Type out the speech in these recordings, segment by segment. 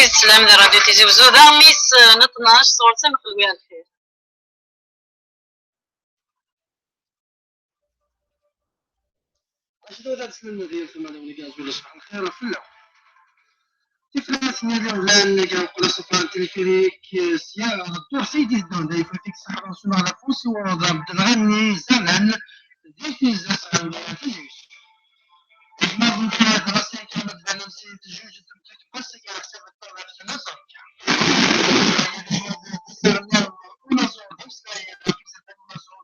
السلام ديال راديو تيزي وزوده ميس نطناش صورتها مخلوية الخير. شنو هذا السلم ديال فما اللي كنقول صباح الخير وفلا تفرس مليون لان كنقول صفر تلفريك سيا الدور سيدي الدون داي فيك صحه وسنا على فوسي وضرب الغني زمان ديك زعما تجيش ما ممكن هذا راسي كانت انا نسيت جوج بس كان حسب الطلب في النصر una sola busca y aquí se tiene una sola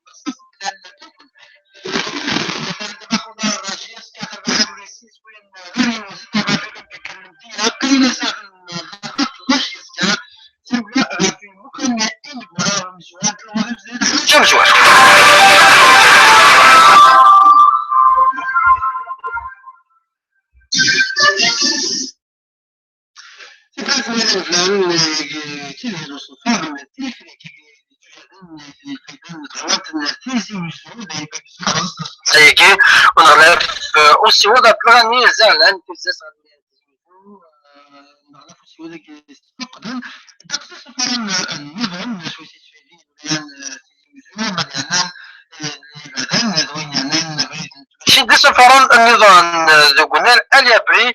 debajo de las rayas que hace ver الرئيس وين غير وزير الرجل كلمتيها قيل ساعه جمجوع سيكي ونغلف أوسي وضع بلغاني زعلان كيزاس نعرف شو ذاك يستقبل تقصص النظام شو يسوي شد سفران النظام زوجنا اليابري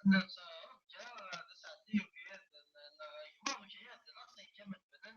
Le cabinet de M.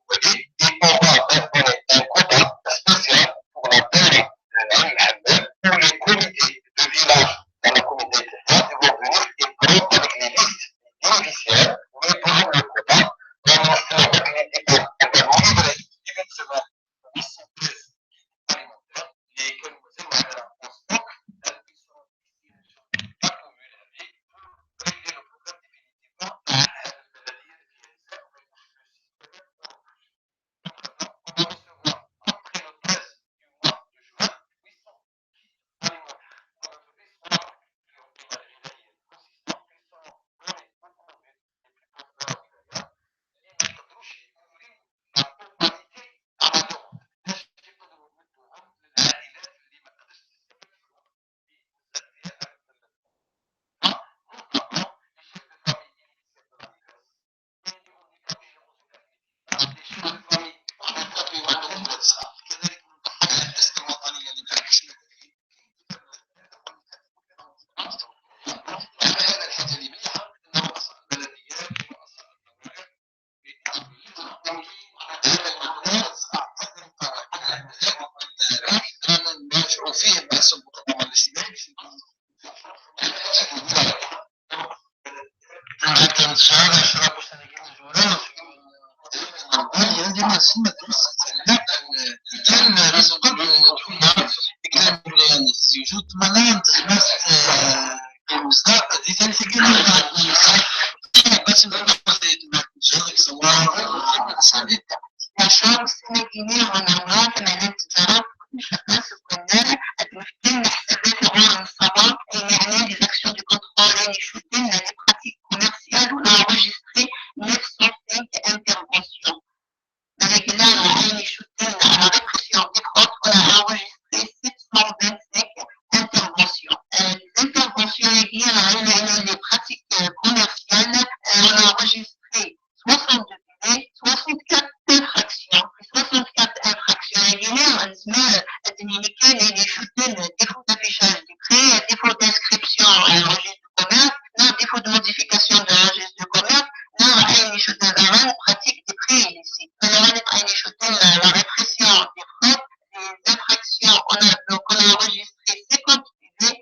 Louwagie, كما سمعت لا كان رئيس قبل الحكومة كان وجود مناطق بس كمصداق دي كان في مشروع السنة الجديدة ونوعات مهنات الزراعة الناس الكندارة المفتن حسابات العمر الصباح يعني des actions de contrôle et shooting les pratiques commerciales on a enregistré 905 interventions. Avec l'âge et shooting à la répression des fraudes, on a enregistré 725 interventions. Les interventions liées à les pratiques commerciales, on a enregistré 62 délais, 64 infractions. 64 infractions liées à les shooting, défaut d'affichage du prix, défaut d'inscription à un registre de commerce, défaut de modification de registre de commerce, les shooting pratique des prix illicites. La répression des fraudes, des infractions, on a enregistré 56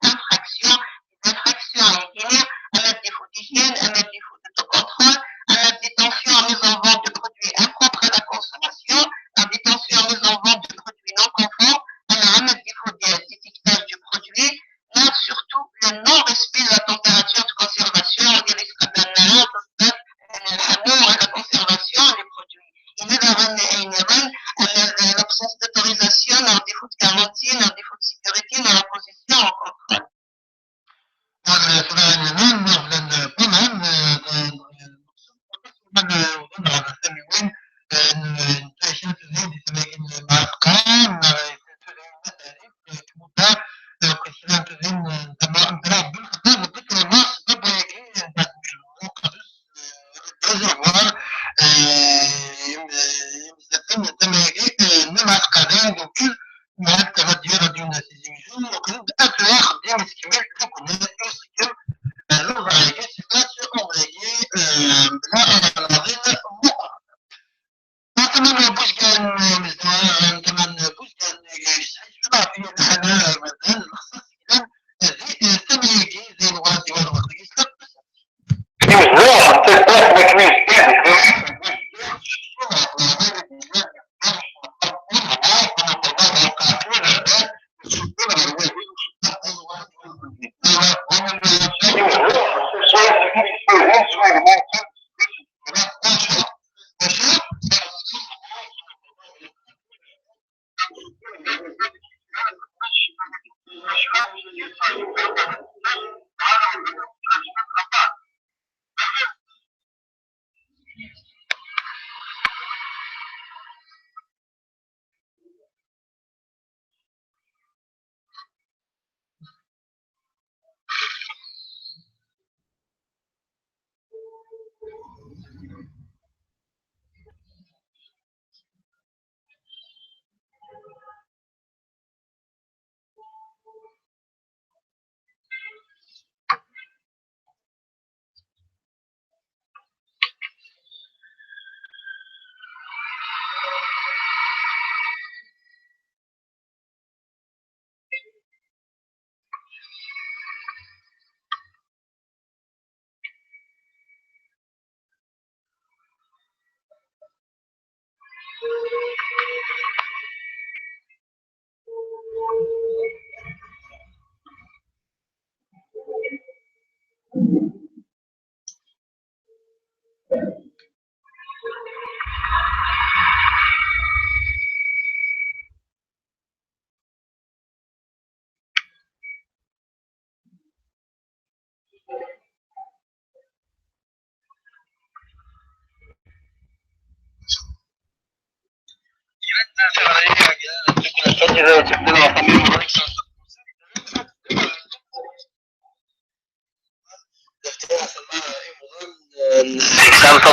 infractions, des infractions liées à un défaut d'hygiène, à un défaut d'autocontrôle, à la détention en mise en vente de produits impropres à la consommation, à la détention en mise en vente de produits non conformes, à un défaut d'étiquetage du produit, surtout le non-respect de la température de conservation, des risques à la conservation des produits. L'absence d'autorisation, un défaut de garantie, un défaut de sécurité dans la position en contrôle.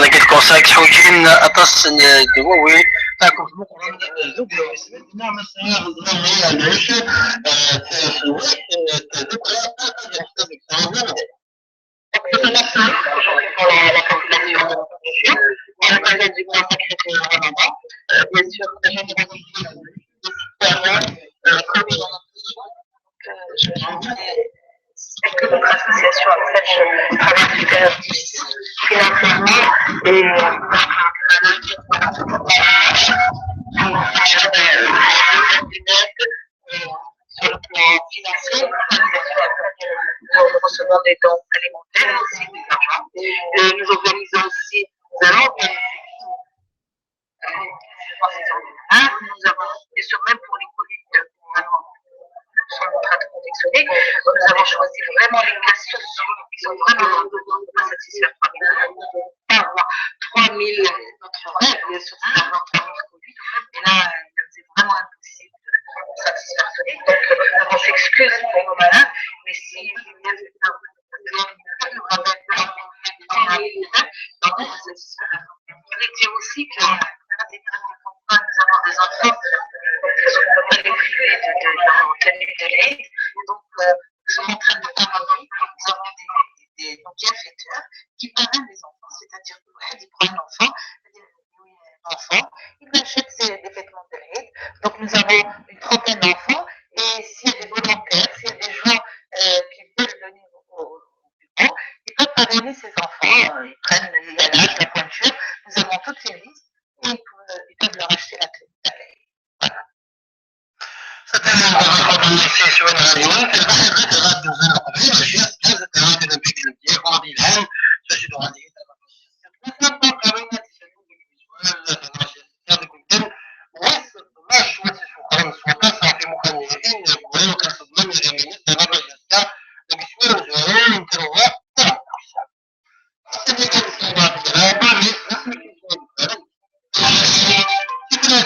تعطيك الكونسايك حوجين أطس دواوي تاكل في مقرن ذوبي ويسمى نعم الساعة الظاهرة ليش في الوقت Est-ce que votre association accepte le travail du financièrement et pension, nous recevons des dons alimentaires, aussi de l'argent. Nous organisons aussi, nous allons nous avons, et sur même pour les Covid, nous sommes en train de confectionner, nous avons choisi vraiment les cas sociaux qui sont vraiment pas satisfaits par avoir 3000, notre rêve, bien sûr, c'est d'avoir 3000 Covid, mais là, c'est vraiment impossible de satisfaire tout le monde. Donc, on s'excuse pour nos malades, mais si il y a des gens donc on va satisfaire. Je voulais dire aussi que nous avons des enfants qui sont dans les privés de l'aide. Donc, nous sommes en train de travailler. Nous avons des bienfaiteurs qui parrainent les enfants. C'est-à-dire qu'il prend un enfant, il achète des vêtements de l'aide. Donc, nous avons une trentaine d'enfants. Et s'il y a des volontaires, s'il y a des gens qui veulent venir au bureau, ils peuvent parrainer ces enfants. Ils prennent l'âge, la pointure. Nous avons toutes les listes. Et ils peuvent leur acheter la clé de l'aide. Voilà. C'était une recommandation sur une radio.